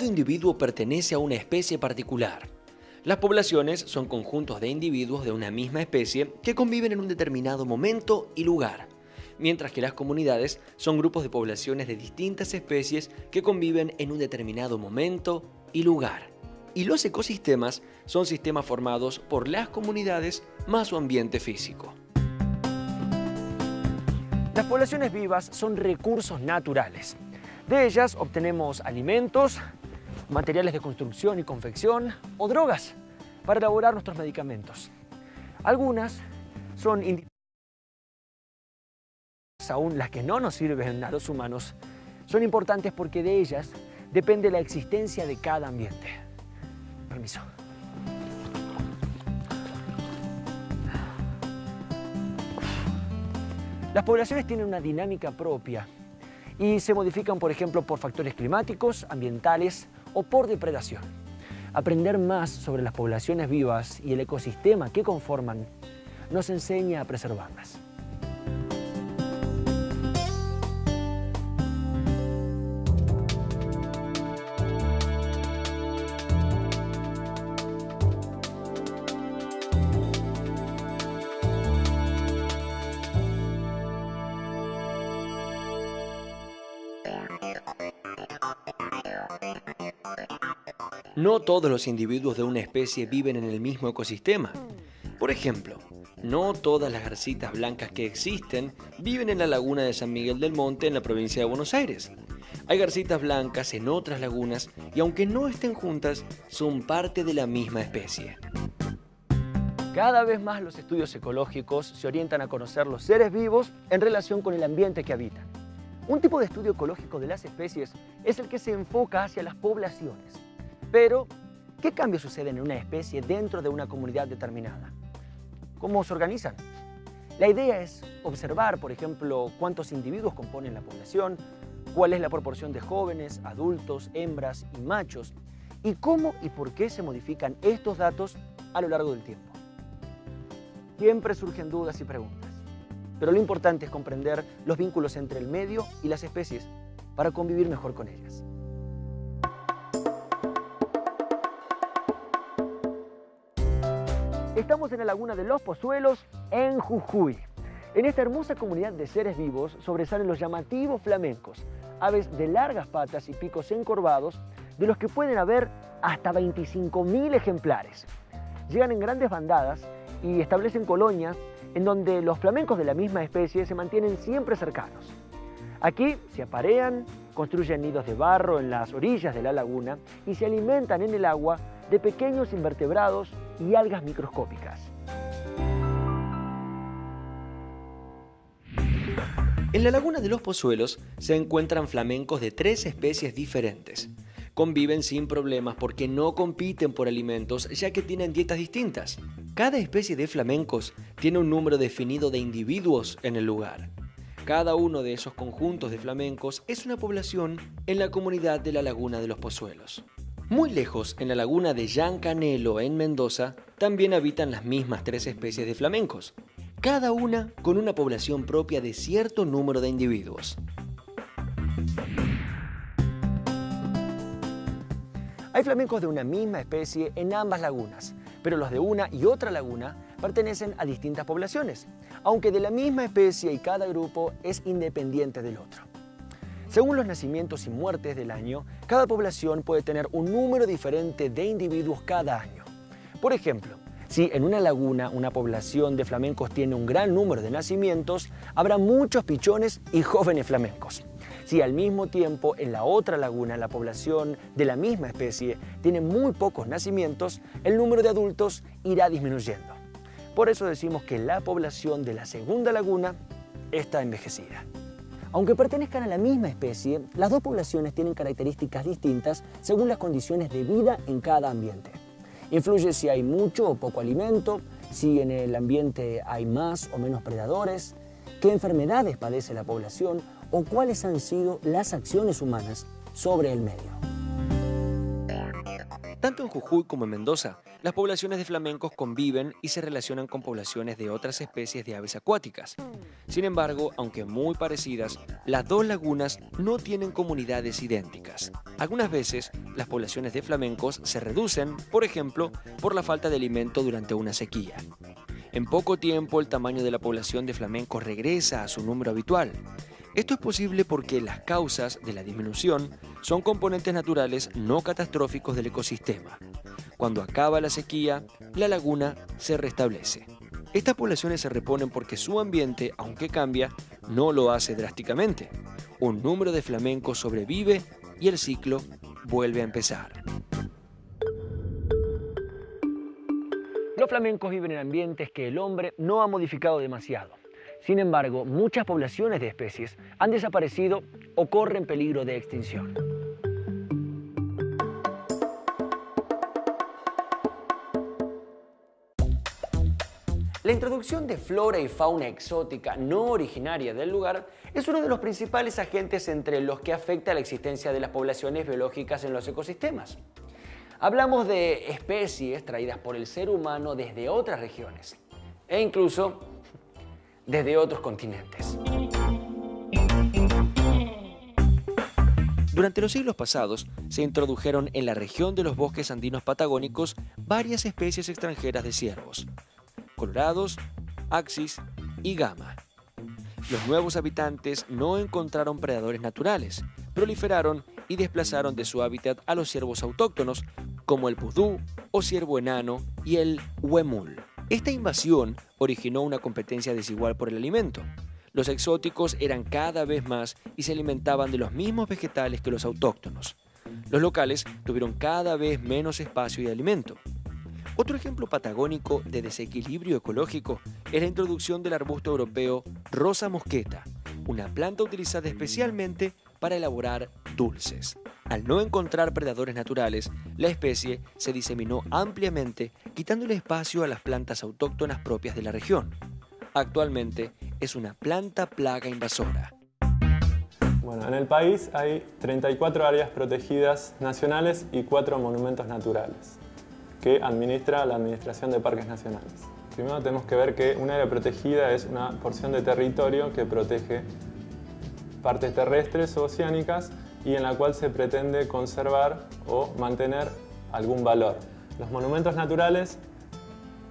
Todo individuo pertenece a una especie particular. Las poblaciones son conjuntos de individuos de una misma especie que conviven en un determinado momento y lugar, mientras que las comunidades son grupos de poblaciones de distintas especies que conviven en un determinado momento y lugar. Y los ecosistemas son sistemas formados por las comunidades más su ambiente físico. Las poblaciones vivas son recursos naturales. De ellas obtenemos alimentos, materiales de construcción y confección o drogas para elaborar nuestros medicamentos. Algunas son indispensables, aún las que no nos sirven a los humanos, son importantes porque de ellas depende la existencia de cada ambiente. Permiso. Las poblaciones tienen una dinámica propia y se modifican, por ejemplo, por factores climáticos, ambientales o por depredación. Aprender más sobre las poblaciones vivas y el ecosistema que conforman nos enseña a preservarlas. No todos los individuos de una especie viven en el mismo ecosistema. Por ejemplo, no todas las garcitas blancas que existen viven en la laguna de San Miguel del Monte en la provincia de Buenos Aires. Hay garcitas blancas en otras lagunas y aunque no estén juntas, son parte de la misma especie. Cada vez más los estudios ecológicos se orientan a conocer los seres vivos en relación con el ambiente que habitan. Un tipo de estudio ecológico de las especies es el que se enfoca hacia las poblaciones. Pero, ¿qué cambios suceden en una especie dentro de una comunidad determinada? ¿Cómo se organizan? La idea es observar, por ejemplo, cuántos individuos componen la población, cuál es la proporción de jóvenes, adultos, hembras y machos, y cómo y por qué se modifican estos datos a lo largo del tiempo. Siempre surgen dudas y preguntas, pero lo importante es comprender los vínculos entre el medio y las especies para convivir mejor con ellas. Estamos en la laguna de Los Pozuelos, en Jujuy. En esta hermosa comunidad de seres vivos sobresalen los llamativos flamencos, aves de largas patas y picos encorvados, de los que pueden haber hasta 25.000 ejemplares. Llegan en grandes bandadas y establecen colonias en donde los flamencos de la misma especie se mantienen siempre cercanos. Aquí se aparean, construyen nidos de barro en las orillas de la laguna y se alimentan en el agua de pequeños invertebrados y algas microscópicas. En la laguna de Los Pozuelos se encuentran flamencos de 3 especies diferentes. Conviven sin problemas porque no compiten por alimentos ya que tienen dietas distintas. Cada especie de flamencos tiene un número definido de individuos en el lugar. Cada uno de esos conjuntos de flamencos es una población en la comunidad de la laguna de Los Pozuelos. Muy lejos, en la laguna de Llancanelo, en Mendoza, también habitan las mismas 3 especies de flamencos, cada una con una población propia de cierto número de individuos. Hay flamencos de una misma especie en ambas lagunas, pero los de una y otra laguna pertenecen a distintas poblaciones, aunque de la misma especie y cada grupo es independiente del otro. Según los nacimientos y muertes del año, cada población puede tener un número diferente de individuos cada año. Por ejemplo, si en una laguna una población de flamencos tiene un gran número de nacimientos, habrá muchos pichones y jóvenes flamencos. Si al mismo tiempo en la otra laguna la población de la misma especie tiene muy pocos nacimientos, el número de adultos irá disminuyendo. Por eso decimos que la población de la segunda laguna está envejecida. Aunque pertenezcan a la misma especie, las dos poblaciones tienen características distintas según las condiciones de vida en cada ambiente. Influye si hay mucho o poco alimento, si en el ambiente hay más o menos predadores, qué enfermedades padece la población o cuáles han sido las acciones humanas sobre el medio. Tanto en Jujuy como en Mendoza, las poblaciones de flamencos conviven y se relacionan con poblaciones de otras especies de aves acuáticas. Sin embargo, aunque muy parecidas, las dos lagunas no tienen comunidades idénticas. Algunas veces, las poblaciones de flamencos se reducen, por ejemplo, por la falta de alimento durante una sequía. En poco tiempo, el tamaño de la población de flamencos regresa a su número habitual. Esto es posible porque las causas de la disminución son componentes naturales no catastróficos del ecosistema. Cuando acaba la sequía, la laguna se restablece. Estas poblaciones se reponen porque su ambiente, aunque cambia, no lo hace drásticamente. Un número de flamencos sobrevive y el ciclo vuelve a empezar. Los flamencos viven en ambientes que el hombre no ha modificado demasiado. Sin embargo, muchas poblaciones de especies han desaparecido o corren peligro de extinción. La introducción de flora y fauna exótica no originaria del lugar es uno de los principales agentes entre los que afecta la existencia de las poblaciones biológicas en los ecosistemas. Hablamos de especies traídas por el ser humano desde otras regiones e incluso desde otros continentes. Durante los siglos pasados, se introdujeron en la región de los bosques andinos patagónicos varias especies extranjeras de ciervos: colorados, axis y gama. Los nuevos habitantes no encontraron predadores naturales, proliferaron y desplazaron de su hábitat a los ciervos autóctonos, como el pudú o ciervo enano y el huemul. Esta invasión originó una competencia desigual por el alimento. Los exóticos eran cada vez más y se alimentaban de los mismos vegetales que los autóctonos. Los locales tuvieron cada vez menos espacio y alimento. Otro ejemplo patagónico de desequilibrio ecológico es la introducción del arbusto europeo Rosa mosqueta, una planta utilizada especialmente para elaborar dulces. Al no encontrar predadores naturales, la especie se diseminó ampliamente, quitándole espacio a las plantas autóctonas propias de la región. Actualmente es una planta plaga invasora. Bueno, en el país hay 34 áreas protegidas nacionales y 4 monumentos naturales que administra la Administración de Parques Nacionales. Primero tenemos que ver que un área protegida es una porción de territorio que protege partes terrestres o oceánicas y en la cual se pretende conservar o mantener algún valor. Los monumentos naturales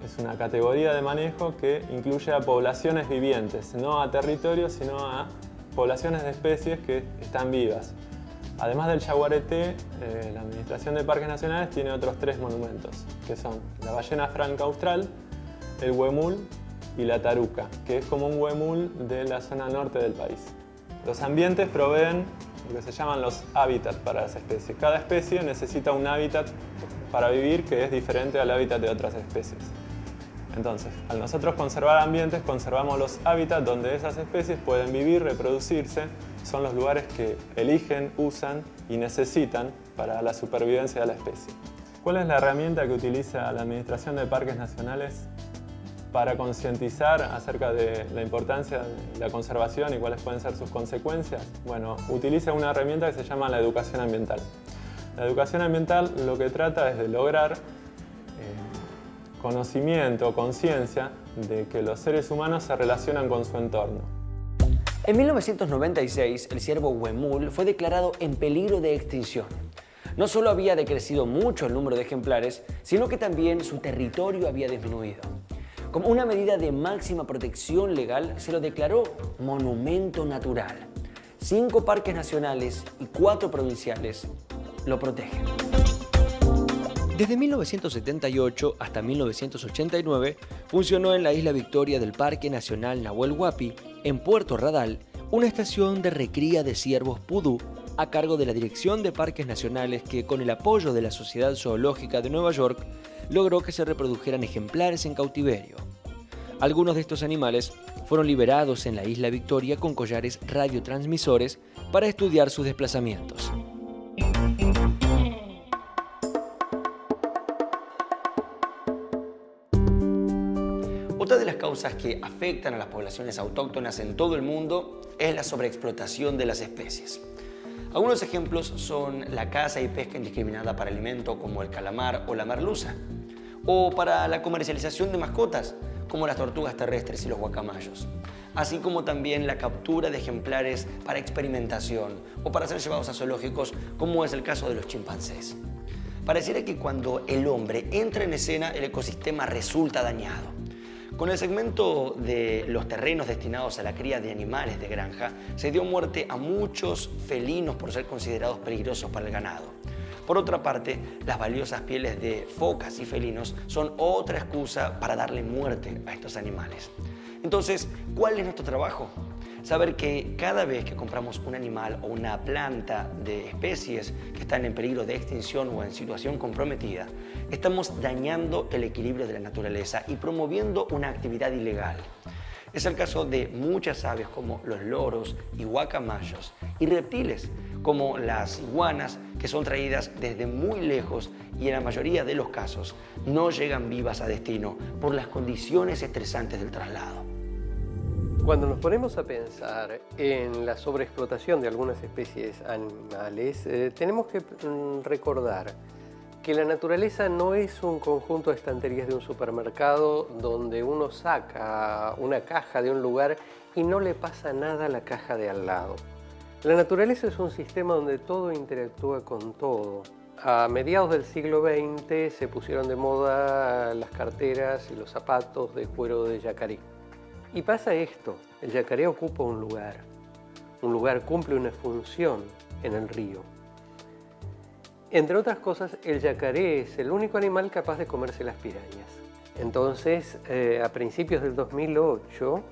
es una categoría de manejo que incluye a poblaciones vivientes, no a territorios, sino a poblaciones de especies que están vivas. Además del yaguareté, la Administración de Parques Nacionales tiene otros 3 monumentos, que son la ballena franca austral, el huemul y la taruca, que es como un huemul de la zona norte del país. Los ambientes proveen lo que se llaman los hábitats para las especies. Cada especie necesita un hábitat para vivir que es diferente al hábitat de otras especies. Entonces, al nosotros conservar ambientes, conservamos los hábitats donde esas especies pueden vivir, reproducirse. Son los lugares que eligen, usan y necesitan para la supervivencia de la especie. ¿Cuál es la herramienta que utiliza la Administración de Parques Nacionales para concientizar acerca de la importancia de la conservación y cuáles pueden ser sus consecuencias? Bueno, utiliza una herramienta que se llama la educación ambiental. La educación ambiental lo que trata es de lograr conocimiento, conciencia de que los seres humanos se relacionan con su entorno. En 1996, el ciervo huemul fue declarado en peligro de extinción. No solo había decrecido mucho el número de ejemplares, sino que también su territorio había disminuido. Como una medida de máxima protección legal, se lo declaró monumento natural. 5 parques nacionales y 4 provinciales lo protegen. Desde 1978 hasta 1989 funcionó en la isla Victoria del Parque Nacional Nahuel Huapi, en Puerto Radal, una estación de recría de ciervos pudú a cargo de la Dirección de Parques Nacionales que, con el apoyo de la Sociedad Zoológica de Nueva York, logró que se reprodujeran ejemplares en cautiverio. Algunos de estos animales fueron liberados en la isla Victoria con collares radiotransmisores para estudiar sus desplazamientos. Otra de las causas que afectan a las poblaciones autóctonas en todo el mundo es la sobreexplotación de las especies. Algunos ejemplos son la caza y pesca indiscriminada para alimento, como el calamar o la merluza, o para la comercialización de mascotas, como las tortugas terrestres y los guacamayos. así como también la captura de ejemplares para experimentación o para ser llevados a zoológicos, como es el caso de los chimpancés. Pareciera que cuando el hombre entra en escena, el ecosistema resulta dañado. Con el segmento de los terrenos destinados a la cría de animales de granja, se dio muerte a muchos felinos por ser considerados peligrosos para el ganado. Por otra parte, las valiosas pieles de focas y felinos son otra excusa para darle muerte a estos animales. Entonces, ¿cuál es nuestro trabajo? Saber que cada vez que compramos un animal o una planta de especies que están en peligro de extinción o en situación comprometida, estamos dañando el equilibrio de la naturaleza y promoviendo una actividad ilegal. Es el caso de muchas aves como los loros y guacamayos y reptiles como las iguanas que son traídas desde muy lejos y en la mayoría de los casos no llegan vivas a destino por las condiciones estresantes del traslado. Cuando nos ponemos a pensar en la sobreexplotación de algunas especies animales, tenemos que recordar que la naturaleza no es un conjunto de estanterías de un supermercado donde uno saca una caja de un lugar y no le pasa nada a la caja de al lado. La naturaleza es un sistema donde todo interactúa con todo. A mediados del siglo XX se pusieron de moda las carteras y los zapatos de cuero de yacaré. Y pasa esto, el yacaré ocupa un lugar cumple una función en el río. Entre otras cosas, el yacaré es el único animal capaz de comerse las pirañas. Entonces, a principios del 2008,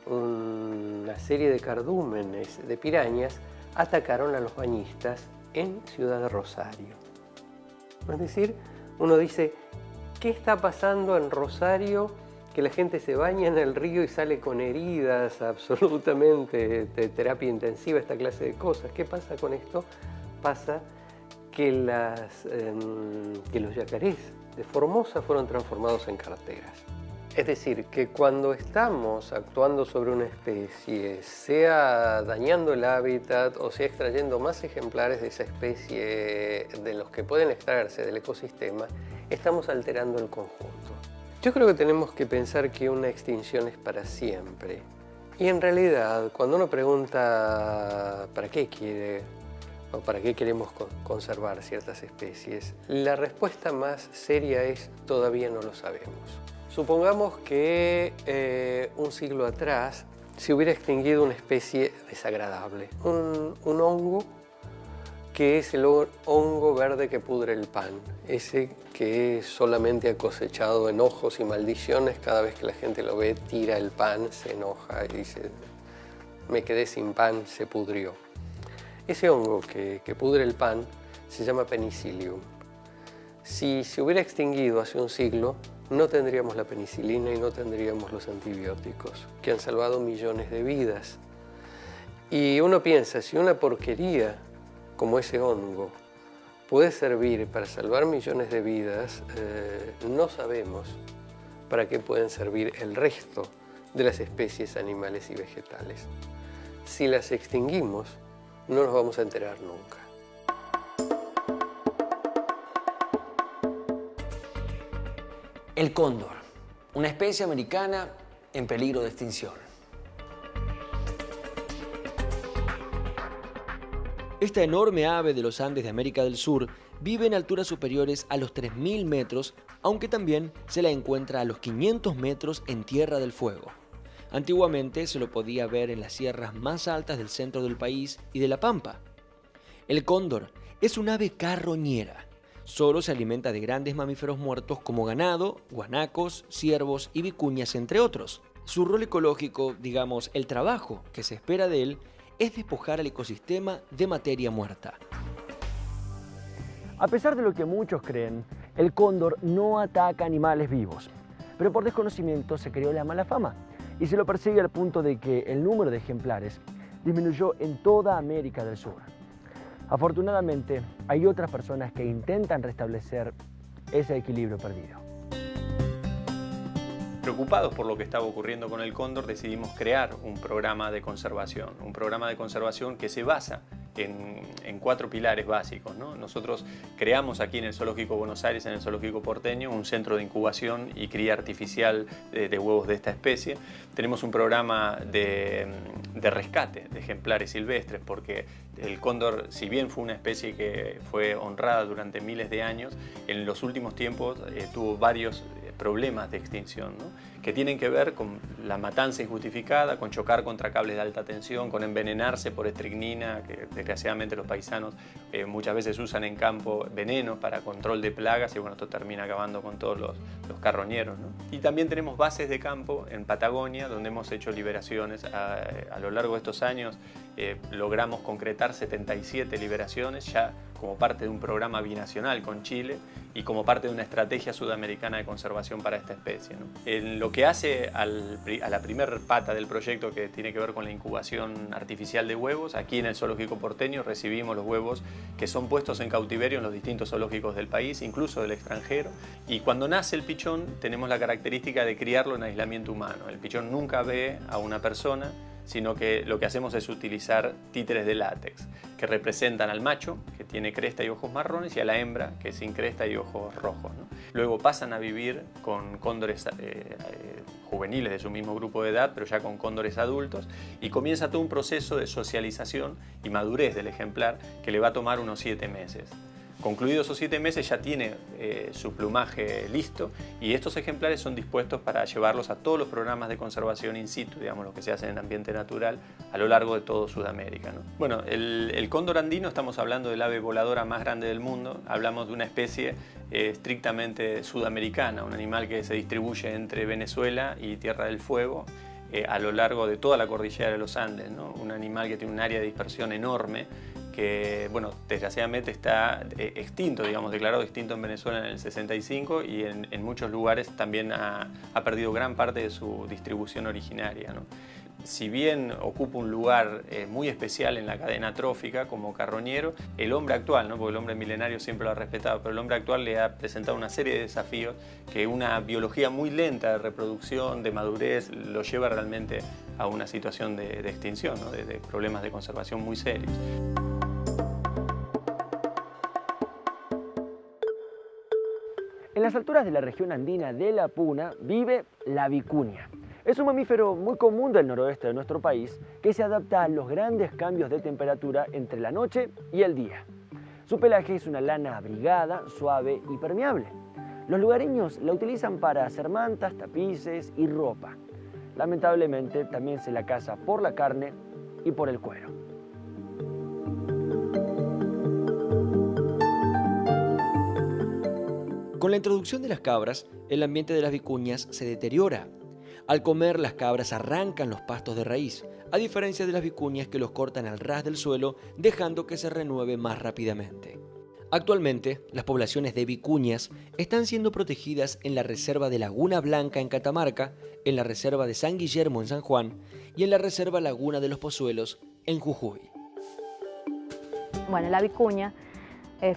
una serie de cardúmenes de pirañas atacaron a los bañistas en Ciudad de Rosario. Es decir, uno dice, ¿qué está pasando en Rosario? Que la gente se baña en el río y sale con heridas absolutamente de terapia intensiva, esta clase de cosas. ¿Qué pasa con esto? Pasa que los yacarés de Formosa fueron transformados en carteras. Es decir, que cuando estamos actuando sobre una especie, sea dañando el hábitat o sea extrayendo más ejemplares de esa especie de los que pueden extraerse del ecosistema, estamos alterando el conjunto. Yo creo que tenemos que pensar que una extinción es para siempre. Y en realidad, cuando uno pregunta ¿para qué quiere o para qué queremos conservar ciertas especies?, la respuesta más seria es todavía no lo sabemos. Supongamos que un siglo atrás se hubiera extinguido una especie desagradable, un hongo que es el hongo verde que pudre el pan, ese que solamente ha cosechado enojos y maldiciones. Cada vez que la gente lo ve, tira el pan, se enoja y dice, me quedé sin pan, se pudrió. Ese hongo que pudre el pan se llama Penicillium. Si se hubiera extinguido hace un siglo, no tendríamos la penicilina y no tendríamos los antibióticos, que han salvado millones de vidas. Y uno piensa, si una porquería como ese hongo puede servir para salvar millones de vidas, no sabemos para qué pueden servir el resto de las especies animales y vegetales. Si las extinguimos, no nos vamos a enterar nunca. El cóndor, una especie americana en peligro de extinción. Esta enorme ave de los Andes de América del Sur vive en alturas superiores a los 3.000 metros, aunque también se la encuentra a los 500 metros en Tierra del Fuego. Antiguamente se lo podía ver en las sierras más altas del centro del país y de La Pampa. El cóndor es un ave carroñera. Solo se alimenta de grandes mamíferos muertos como ganado, guanacos, ciervos y vicuñas, entre otros. Su rol ecológico, digamos, el trabajo que se espera de él, es despojar al ecosistema de materia muerta. A pesar de lo que muchos creen, el cóndor no ataca animales vivos, pero por desconocimiento se creó la mala fama y se lo persigue al punto de que el número de ejemplares disminuyó en toda América del Sur. Afortunadamente, hay otras personas que intentan restablecer ese equilibrio perdido. Preocupados por lo que estaba ocurriendo con el cóndor, decidimos crear un programa de conservación que se basa en 4 pilares básicos, ¿no? Nosotros creamos aquí en el Zoológico Buenos Aires, en el Zoológico Porteño, un centro de incubación y cría artificial de huevos de esta especie. Tenemos un programa de rescate de ejemplares silvestres, porque el cóndor, si bien fue una especie que fue honrada durante miles de años, en los últimos tiempos tuvo varios problemas de extinción, ¿no? Que tienen que ver con la matanza injustificada, con chocar contra cables de alta tensión, con envenenarse por estricnina, que desgraciadamente los paisanos muchas veces usan en campo venenos para control de plagas, y bueno, esto termina acabando con todos los carroñeros, ¿no? Y también tenemos bases de campo en Patagonia, donde hemos hecho liberaciones. A lo largo de estos años logramos concretar 77 liberaciones, ya como parte de un programa binacional con Chile y como parte de una estrategia sudamericana de conservación para esta especie, ¿no? En lo que hace a la primera pata del proyecto, que tiene que ver con la incubación artificial de huevos, aquí en el Zoológico Porteño recibimos los huevos que son puestos en cautiverio en los distintos zoológicos del país, incluso del extranjero, y cuando nace el pichón tenemos la característica de criarlo en aislamiento humano. El pichón nunca ve a una persona, sino que lo que hacemos es utilizar títeres de látex que representan al macho, que tiene cresta y ojos marrones, y a la hembra, que es sin cresta y ojos rojos, ¿no? Luego pasan a vivir con cóndores juveniles de su mismo grupo de edad, pero ya con cóndores adultos, y comienza todo un proceso de socialización y madurez del ejemplar que le va a tomar unos 7 meses. Concluidos esos 7 meses ya tiene su plumaje listo, y estos ejemplares son dispuestos para llevarlos a todos los programas de conservación in situ, digamos, lo que se hace en ambiente natural a lo largo de todo Sudamérica, ¿no? Bueno, el cóndor andino, estamos hablando del ave voladora más grande del mundo. Hablamos de una especie estrictamente sudamericana, un animal que se distribuye entre Venezuela y Tierra del Fuego, a lo largo de toda la cordillera de los Andes, ¿no? Un animal que tiene un área de dispersión enorme, que, bueno, desgraciadamente está extinto, digamos, declarado extinto en Venezuela en el 65, y en muchos lugares también ha perdido gran parte de su distribución originaria, ¿no? Si bien ocupa un lugar muy especial en la cadena trófica como carroñero, el hombre actual, ¿no? Porque el hombre milenario siempre lo ha respetado, pero el hombre actual le ha presentado una serie de desafíos que una biología muy lenta de reproducción, de madurez, lo lleva realmente a una situación de extinción, ¿no? de problemas de conservación muy serios. En las alturas de la región andina de la Puna vive la vicuña. Es un mamífero muy común del noroeste de nuestro país que se adapta a los grandes cambios de temperatura entre la noche y el día. Su pelaje es una lana abrigada, suave y permeable. Los lugareños la utilizan para hacer mantas, tapices y ropa. Lamentablemente también se la caza por la carne y por el cuero. Con la introducción de las cabras, el ambiente de las vicuñas se deteriora. Al comer, las cabras arrancan los pastos de raíz, a diferencia de las vicuñas que los cortan al ras del suelo, dejando que se renueve más rápidamente. Actualmente, las poblaciones de vicuñas están siendo protegidas en la Reserva de Laguna Blanca en Catamarca, en la Reserva de San Guillermo en San Juan y en la Reserva Laguna de los Pozuelos en Jujuy. Bueno, la vicuña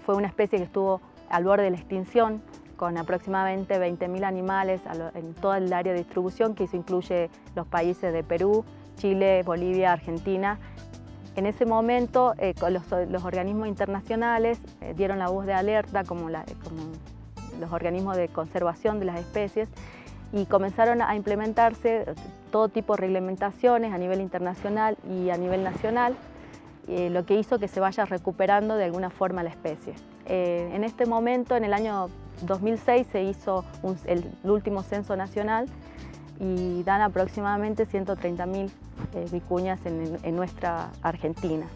fue una especie que estuvo al borde de la extinción, con aproximadamente 20.000 animales en toda el área de distribución, que eso incluye los países de Perú, Chile, Bolivia, Argentina. En ese momento los organismos internacionales dieron la voz de alerta, como los organismos de conservación de las especies, y comenzaron a implementarse todo tipo de reglamentaciones a nivel internacional y a nivel nacional, lo que hizo que se vaya recuperando de alguna forma la especie. En este momento, en el año 2006, se hizo el último censo nacional y dan aproximadamente 130.000 vicuñas en nuestra Argentina.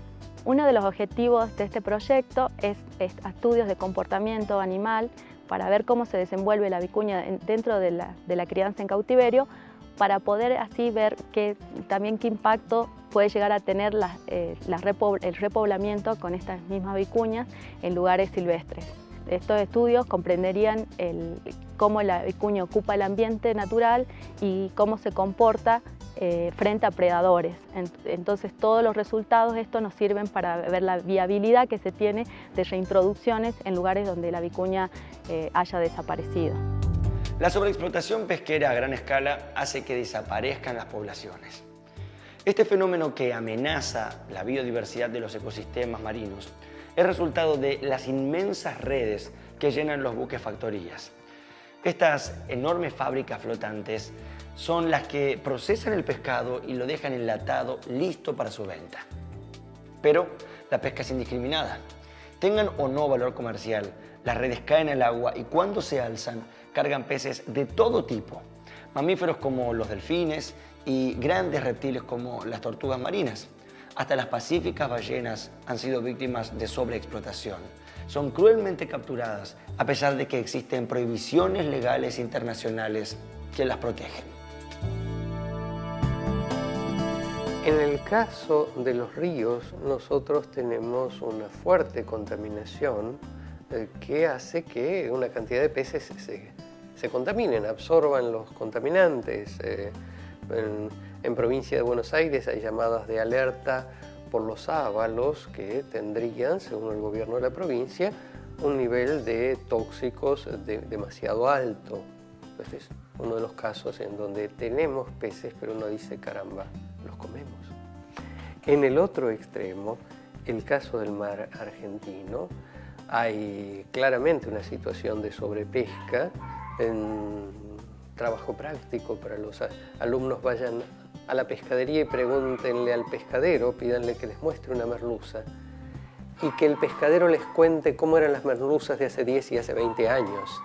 Uno de los objetivos de este proyecto es estudios de comportamiento animal para ver cómo se desenvuelve la vicuña dentro de la crianza en cautiverio, para poder así ver también qué impacto puede llegar a tener el repoblamiento con estas mismas vicuñas en lugares silvestres. Estos estudios comprenderían cómo la vicuña ocupa el ambiente natural y cómo se comporta frente a predadores. Entonces todos los resultados de esto nos sirven para ver la viabilidad que se tiene de reintroducciones en lugares donde la vicuña haya desaparecido. La sobreexplotación pesquera a gran escala hace que desaparezcan las poblaciones. Este fenómeno que amenaza la biodiversidad de los ecosistemas marinos es resultado de las inmensas redes que llenan los buques factorías. Estas enormes fábricas flotantes son las que procesan el pescado y lo dejan enlatado listo para su venta. Pero la pesca es indiscriminada. Tengan o no valor comercial, las redes caen al agua y cuando se alzan cargan peces de todo tipo, mamíferos como los delfines y grandes reptiles como las tortugas marinas. Hasta las pacíficas ballenas han sido víctimas de sobreexplotación. Son cruelmente capturadas a pesar de que existen prohibiciones legales internacionales que las protegen. En el caso de los ríos, nosotros tenemos una fuerte contaminación que hace que una cantidad de peces se contaminen, absorban los contaminantes. En provincia de Buenos Aires hay llamadas de alerta por los sábalos que tendrían, según el gobierno de la provincia, un nivel de tóxicos demasiado alto. Este es uno de los casos en donde tenemos peces, pero uno dice, caramba, los comemos. En el otro extremo, el caso del mar argentino, hay claramente una situación de sobrepesca. En trabajo práctico para los alumnos, vayan a la pescadería y pregúntenle al pescadero, pídanle que les muestre una merluza y que el pescadero les cuente cómo eran las merluzas de hace 10 y hace 20 años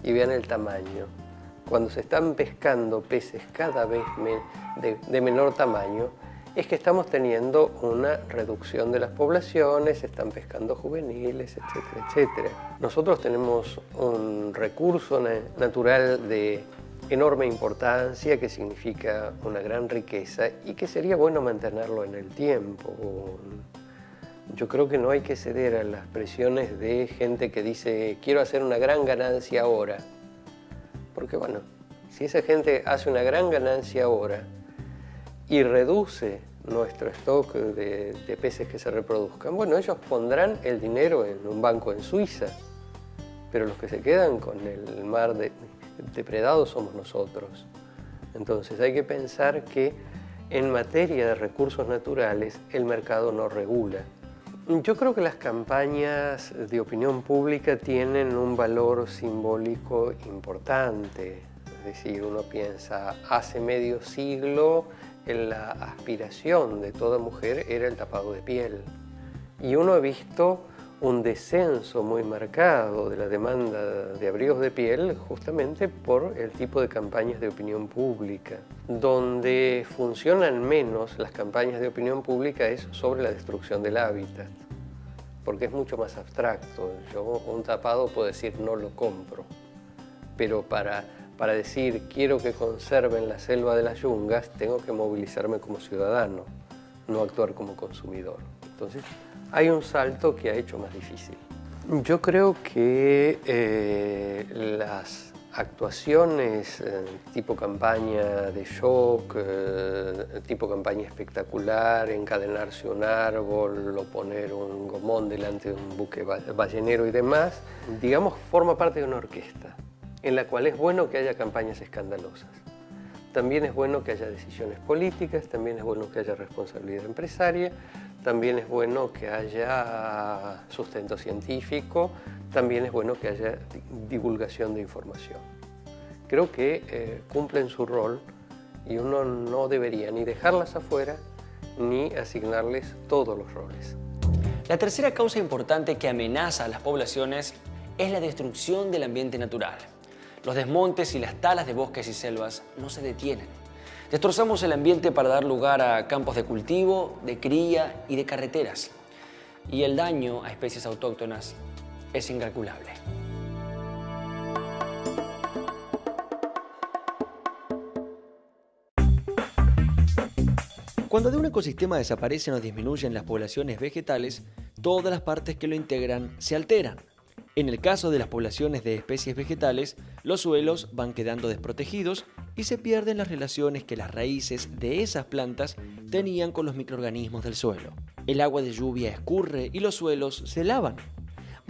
y vean el tamaño. Cuando se están pescando peces cada vez de menor tamaño, es que estamos teniendo una reducción de las poblaciones, se están pescando juveniles, etcétera, etcétera. Nosotros tenemos un recurso natural de enorme importancia que significa una gran riqueza y que sería bueno mantenerlo en el tiempo. Yo creo que no hay que ceder a las presiones de gente que dice quiero hacer una gran ganancia ahora. Porque bueno, si esa gente hace una gran ganancia ahora y reduce nuestro stock de peces que se reproduzcan, bueno, ellos pondrán el dinero en un banco en Suiza, pero los que se quedan con el mar depredado somos nosotros. Entonces hay que pensar que en materia de recursos naturales el mercado no regula. Yo creo que las campañas de opinión pública tienen un valor simbólico importante. Es decir, uno piensa, hace medio siglo la aspiración de toda mujer era el tapado de piel. Y uno ha visto un descenso muy marcado de la demanda de abrigos de piel justamente por el tipo de campañas de opinión pública. Donde funcionan menos las campañas de opinión pública es sobre la destrucción del hábitat, porque es mucho más abstracto. Yo un tapado puedo decir no lo compro, pero para decir quiero que conserven la selva de las yungas tengo que movilizarme como ciudadano, no actuar como consumidor. Entonces, hay un salto que ha hecho más difícil. Yo creo que las actuaciones tipo campaña de shock, tipo campaña espectacular, encadenarse un árbol o poner un gomón delante de un buque ballenero y demás, digamos, forma parte de una orquesta en la cual es bueno que haya campañas escandalosas. También es bueno que haya decisiones políticas, también es bueno que haya responsabilidad empresaria, también es bueno que haya sustento científico, también es bueno que haya divulgación de información. Creo que cumplen su rol y uno no debería ni dejarlas afuera ni asignarles todos los roles. La tercera causa importante que amenaza a las poblaciones es la destrucción del ambiente natural. Los desmontes y las talas de bosques y selvas no se detienen. Destrozamos el ambiente para dar lugar a campos de cultivo, de cría y de carreteras. Y el daño a especies autóctonas es incalculable. Cuando de un ecosistema desaparecen o disminuyen las poblaciones vegetales, todas las partes que lo integran se alteran. En el caso de las poblaciones de especies vegetales, los suelos van quedando desprotegidos y se pierden las relaciones que las raíces de esas plantas tenían con los microorganismos del suelo. El agua de lluvia escurre y los suelos se lavan.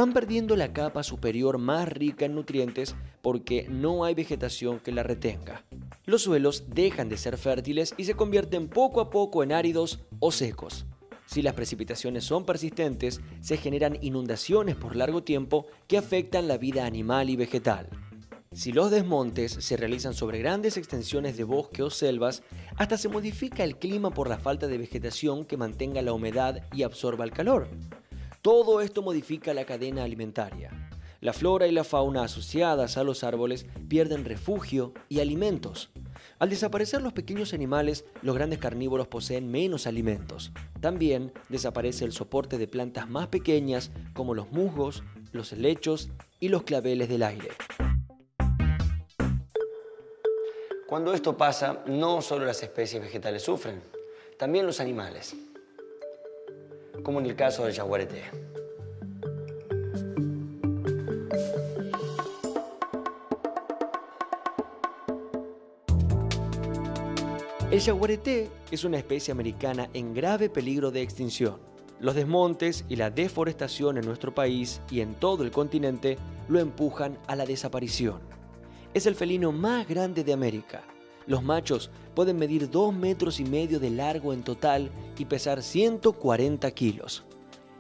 van perdiendo la capa superior más rica en nutrientes porque no hay vegetación que la retenga. Los suelos dejan de ser fértiles y se convierten poco a poco en áridos o secos. Si las precipitaciones son persistentes, se generan inundaciones por largo tiempo que afectan la vida animal y vegetal. Si los desmontes se realizan sobre grandes extensiones de bosque o selvas, hasta se modifica el clima por la falta de vegetación que mantenga la humedad y absorba el calor. Todo esto modifica la cadena alimentaria. La flora y la fauna asociadas a los árboles pierden refugio y alimentos. Al desaparecer los pequeños animales, los grandes carnívoros poseen menos alimentos. También desaparece el soporte de plantas más pequeñas como los musgos, los helechos y los claveles del aire. Cuando esto pasa, no solo las especies vegetales sufren, también los animales, como en el caso del yaguareté. El yaguareté es una especie americana en grave peligro de extinción. Los desmontes y la deforestación en nuestro país y en todo el continente lo empujan a la desaparición. Es el felino más grande de América. Los machos pueden medir 2,5 metros de largo en total y pesar 140 kilos.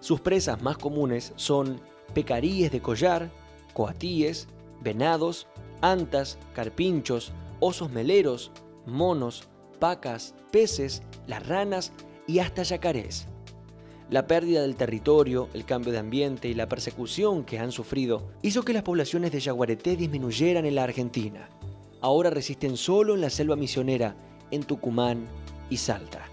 Sus presas más comunes son pecaríes de collar, coatíes, venados, antas, carpinchos, osos meleros, monos, vacas, peces, las ranas y hasta yacarés. La pérdida del territorio, el cambio de ambiente y la persecución que han sufrido hizo que las poblaciones de yaguareté disminuyeran en la Argentina. Ahora resisten solo en la selva misionera, en Tucumán y Salta.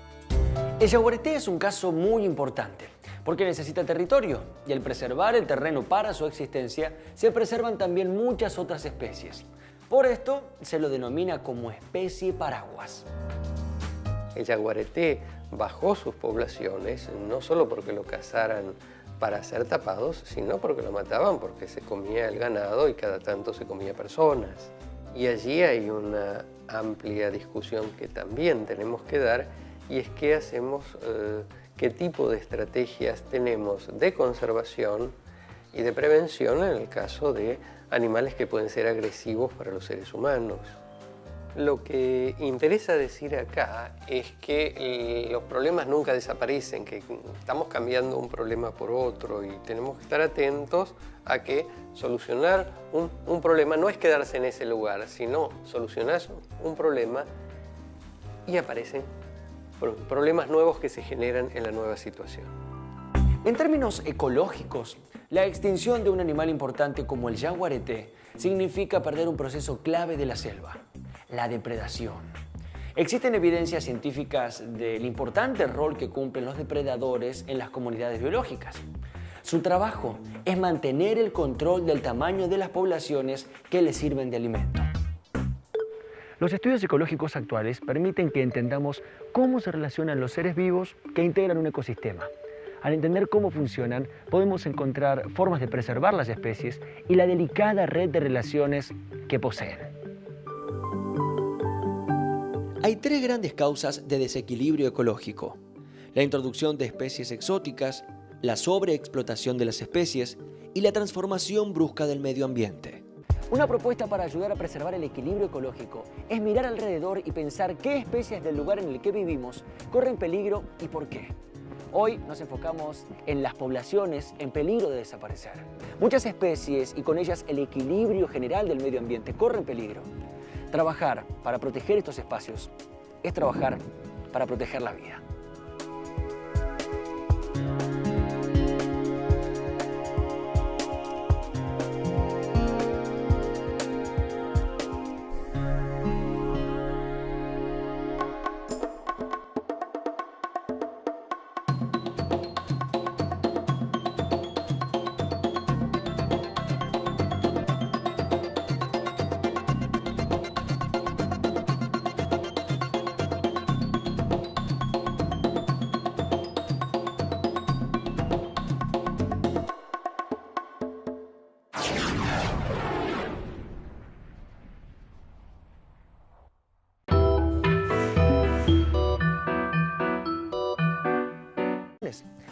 El yaguareté es un caso muy importante porque necesita territorio y al preservar el terreno para su existencia se preservan también muchas otras especies. Por esto se lo denomina como especie paraguas. El yaguareté bajó sus poblaciones no solo porque lo cazaran para ser tapados, sino porque lo mataban porque se comía el ganado y cada tanto se comía personas. Y allí hay una amplia discusión que también tenemos que dar y es qué hacemos, qué tipo de estrategias tenemos de conservación y de prevención en el caso de animales que pueden ser agresivos para los seres humanos. Lo que interesa decir acá es que los problemas nunca desaparecen, que estamos cambiando un problema por otro y tenemos que estar atentos a que solucionar un problema no es quedarse en ese lugar, sino solucionar un problema y aparecen problemas nuevos que se generan en la nueva situación. En términos ecológicos, la extinción de un animal importante como el yaguareté significa perder un proceso clave de la selva, la depredación. Existen evidencias científicas del importante rol que cumplen los depredadores en las comunidades biológicas. Su trabajo es mantener el control del tamaño de las poblaciones que les sirven de alimento. Los estudios ecológicos actuales permiten que entendamos cómo se relacionan los seres vivos que integran un ecosistema. Al entender cómo funcionan, podemos encontrar formas de preservar las especies y la delicada red de relaciones que poseen. Hay 3 grandes causas de desequilibrio ecológico: la introducción de especies exóticas, la sobreexplotación de las especies y la transformación brusca del medio ambiente. Una propuesta para ayudar a preservar el equilibrio ecológico es mirar alrededor y pensar qué especies del lugar en el que vivimos corren peligro y por qué. Hoy nos enfocamos en las poblaciones en peligro de desaparecer. Muchas especies y con ellas el equilibrio general del medio ambiente corren peligro. Trabajar para proteger estos espacios es trabajar para proteger la vida.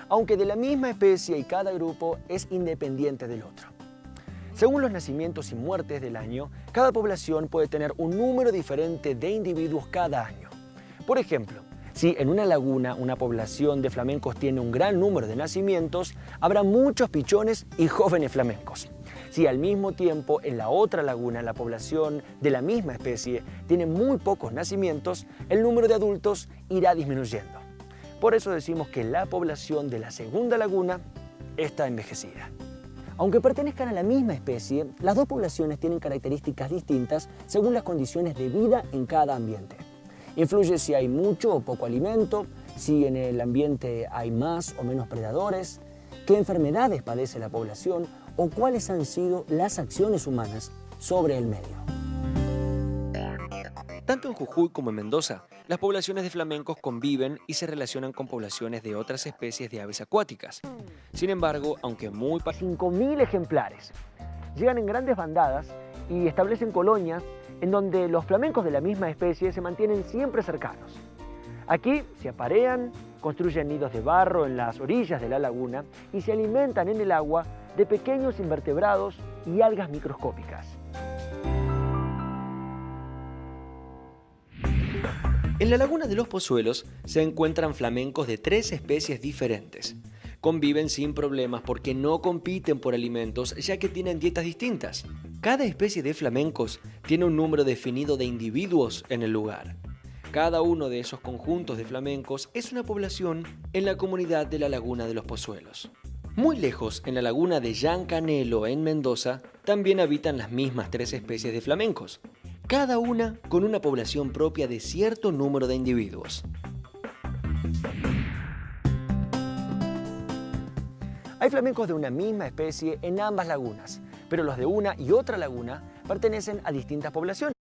aunque de la misma especie y cada grupo es independiente del otro. Según los nacimientos y muertes del año, cada población puede tener un número diferente de individuos cada año. Por ejemplo, si en una laguna una población de flamencos tiene un gran número de nacimientos, habrá muchos pichones y jóvenes flamencos. Si al mismo tiempo en la otra laguna la población de la misma especie tiene muy pocos nacimientos, el número de adultos irá disminuyendo. Por eso decimos que la población de la segunda laguna está envejecida. Aunque pertenezcan a la misma especie, las dos poblaciones tienen características distintas según las condiciones de vida en cada ambiente. Influye si hay mucho o poco alimento, si en el ambiente hay más o menos predadores, qué enfermedades padece la población o cuáles han sido las acciones humanas sobre el medio. Tanto en Jujuy como en Mendoza, las poblaciones de flamencos conviven y se relacionan con poblaciones de otras especies de aves acuáticas. Sin embargo, aunque muy... 5.000 ejemplares. Llegan en grandes bandadas y establecen colonias en donde los flamencos de la misma especie se mantienen siempre cercanos. Aquí se aparean, construyen nidos de barro en las orillas de la laguna y se alimentan en el agua de pequeños invertebrados y algas microscópicas. En la laguna de los Pozuelos se encuentran flamencos de 3 especies diferentes. Conviven sin problemas porque no compiten por alimentos ya que tienen dietas distintas. Cada especie de flamencos tiene un número definido de individuos en el lugar. Cada uno de esos conjuntos de flamencos es una población en la comunidad de la laguna de los Pozuelos. Muy lejos, en la laguna de Llancanelo, en Mendoza, también habitan las mismas 3 especies de flamencos, cada una con una población propia de cierto número de individuos. Hay flamencos de una misma especie en ambas lagunas, pero los de una y otra laguna pertenecen a distintas poblaciones.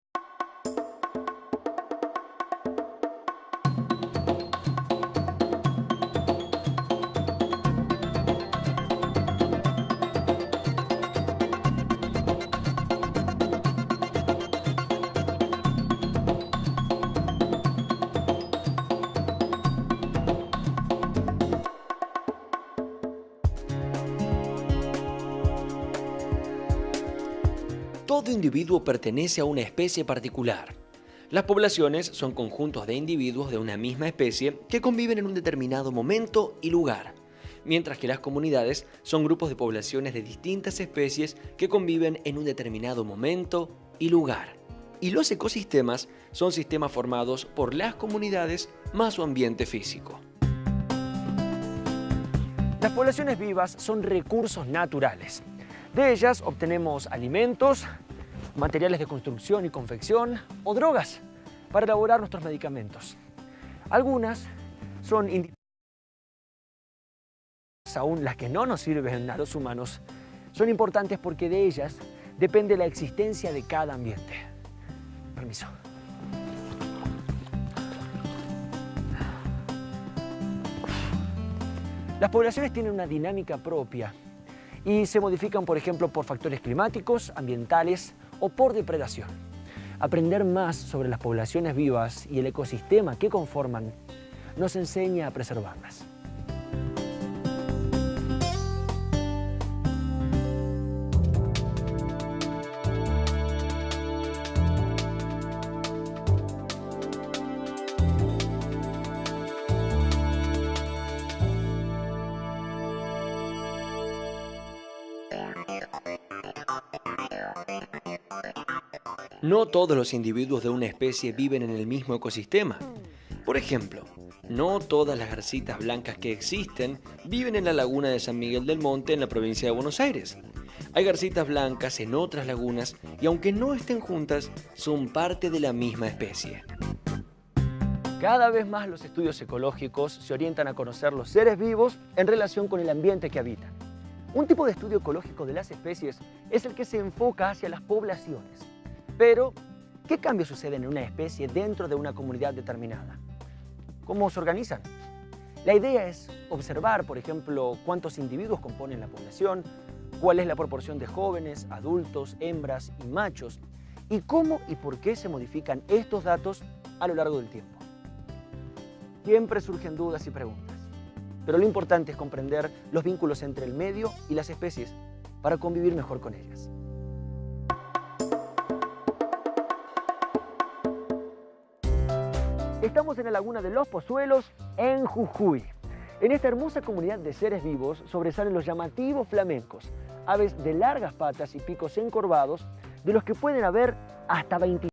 Todo individuo pertenece a una especie particular. Las poblaciones son conjuntos de individuos de una misma especie que conviven en un determinado momento y lugar, mientras que las comunidades son grupos de poblaciones de distintas especies que conviven en un determinado momento y lugar. Y los ecosistemas son sistemas formados por las comunidades más su ambiente físico. Las poblaciones vivas son recursos naturales. De ellas obtenemos alimentos, materiales de construcción y confección o drogas para elaborar nuestros medicamentos. Algunas son indispensables, aún las que no nos sirven a los humanos, son importantes porque de ellas depende la existencia de cada ambiente. Permiso. Las poblaciones tienen una dinámica propia y se modifican, por ejemplo, por factores climáticos, ambientales o por depredación. Aprender más sobre las poblaciones vivas y el ecosistema que conforman nos enseña a preservarlas. No todos los individuos de una especie viven en el mismo ecosistema. Por ejemplo, no todas las garcitas blancas que existen viven en la laguna de San Miguel del Monte en la provincia de Buenos Aires. Hay garcitas blancas en otras lagunas y aunque no estén juntas, son parte de la misma especie. Cada vez más los estudios ecológicos se orientan a conocer los seres vivos en relación con el ambiente que habitan. Un tipo de estudio ecológico de las especies es el que se enfoca hacia las poblaciones. Pero, ¿qué cambios suceden en una especie dentro de una comunidad determinada? ¿Cómo se organizan? La idea es observar, por ejemplo, cuántos individuos componen la población, cuál es la proporción de jóvenes, adultos, hembras y machos, y cómo y por qué se modifican estos datos a lo largo del tiempo. Siempre surgen dudas y preguntas. pero lo importante es comprender los vínculos entre el medio y las especies para convivir mejor con ellas. Estamos en la laguna de Los Pozuelos, en Jujuy. En esta hermosa comunidad de seres vivos sobresalen los llamativos flamencos, aves de largas patas y picos encorvados, de los que pueden haber hasta 20.